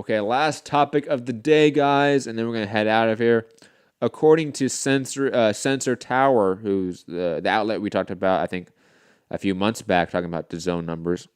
Okay, last topic of the day, guys, and then we're going to head out of here. According to Sensor Tower, who's the outlet we talked about, I think, a few months back, talking about DAZN numbers,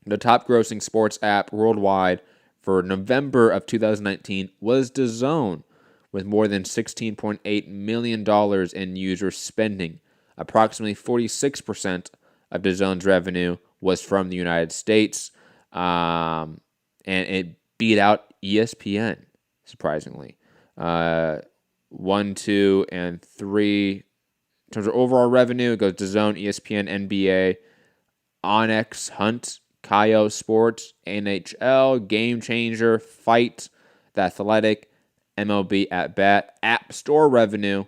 the top grossing sports app worldwide for November of 2019 was DAZN, with more than $16.8 million in user spending. Approximately 46% of DAZN's revenue was from the United States, and it beat out ESPN, surprisingly. 1, 2, and 3. In terms of overall revenue, it goes DAZN, ESPN, NBA, Onyx, Hunt, Kayo Sports, NHL, Game Changer, Fight, The Athletic, MLB At Bat, App Store revenue.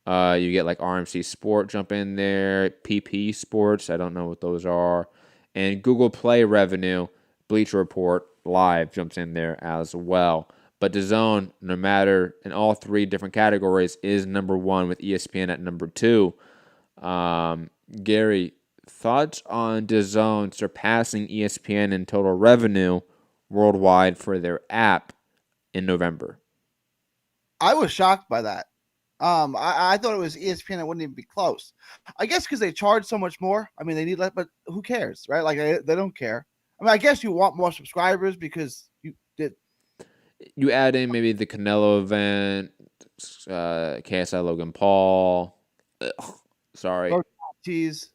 You get like RMC Sport jump in there, PP Sports, I don't know what those are, and Google Play revenue, Bleacher Report Live jumps in there as well. But DAZN, no matter in all three different categories, is number one with ESPN at number 2. Gary, thoughts on DAZN surpassing ESPN in total revenue worldwide for their app in November? I was shocked by that. I thought it was ESPN. It wouldn't even be close. I guess because they charge so much more. I mean, they need less, but who cares, right? Like they don't care. I mean, I guess you want more subscribers because you did. You add in maybe the Canelo event, KSI Logan Paul. Sorry. Virgil Ortiz.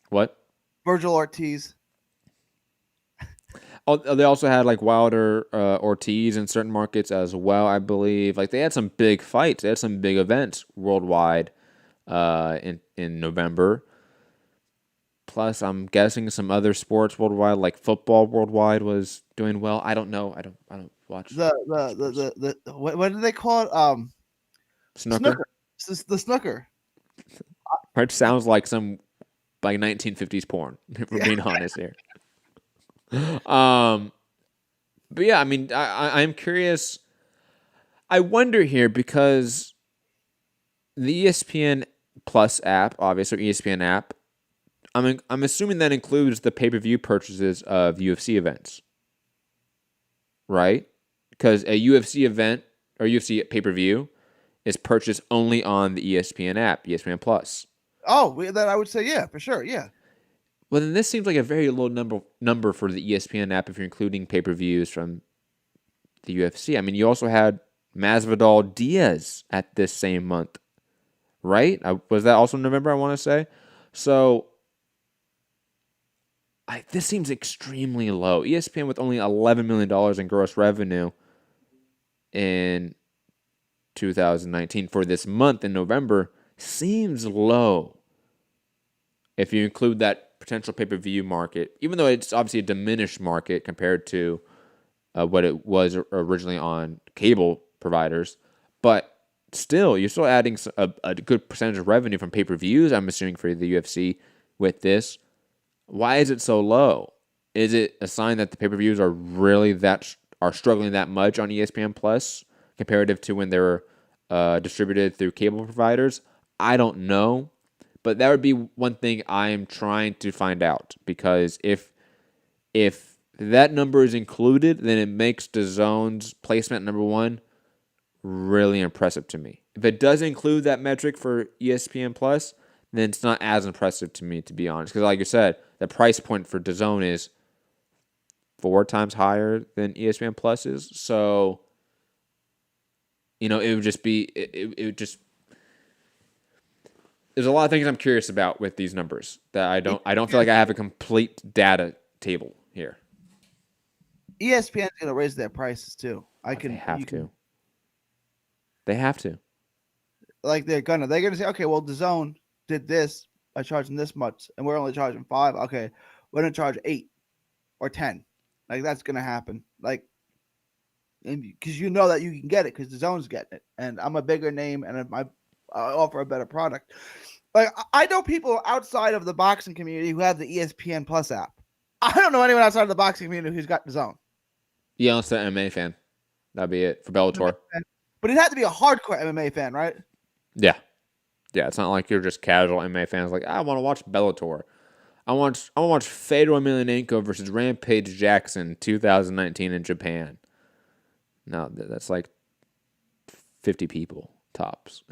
What? Virgil Ortiz. Oh, they also had like Wilder, Ortiz in certain markets as well, I believe. Like they had some big fights. They had some big events worldwide in November. Plus, I'm guessing some other sports worldwide, like football worldwide, was doing well. I don't know. I don't watch the what do they call it? Snooker. The snooker. It sounds like some like 1950s porn. If we're being honest here. But yeah, I mean, I'm curious. I wonder here because the ESPN Plus app, obviously ESPN app, I'm assuming that includes the pay-per-view purchases of UFC events, right? Because a UFC event or UFC pay-per-view is purchased only on the ESPN app, ESPN Plus. Oh, then I would say yeah, for sure, yeah. Well, then this seems like a very low number for the ESPN app if you're including pay-per-views from the UFC. I mean, you also had Masvidal Diaz at this same month, right? Was that also in November, I want to say? So this seems extremely low. ESPN with only $11 million in gross revenue in 2019 for this month in November seems low. If you include that potential pay-per-view market, even though it's obviously a diminished market compared to what it was originally on cable providers, but still, you're still adding a good percentage of revenue from pay-per-views, I'm assuming, for the UFC with this. Why is it so low? Is it a sign that the pay-per-views are really are struggling that much on ESPN Plus comparative to when they were distributed through cable providers? I don't know, but that would be one thing I'm trying to find out, because if that number is included, then it makes DAZN's placement number 1 really impressive to me. If it does include that metric for ESPN Plus, then it's not as impressive to me, to be honest. Because like you said, the price point for DAZN is 4 times higher than ESPN Plus is. So, it would just be, it would just, there's a lot of things I'm curious about with these numbers that I don't feel like I have a complete data table here. ESPN's going to raise their prices too. They have to. Like they're gonna say, okay, well, DAZN did this by charging this much, and we're only charging 5. Okay, we're gonna charge 8 or 10. Like that's gonna happen. Like, because you know that you can get it because DAZN's getting it, and I'm a bigger name, and I offer a better product. Like I know people outside of the boxing community who have the ESPN Plus app. I don't know anyone outside of the boxing community who's got DAZN. Yeah, unless they're an MMA fan. That'd be it for Bellator. But it had to be a hardcore MMA fan, right? Yeah. Yeah, it's not like you're just casual MMA fans like, I want to watch Bellator. I want to watch Fedor Emelianenko versus Rampage Jackson 2019 in Japan. No, that's like 50 people tops.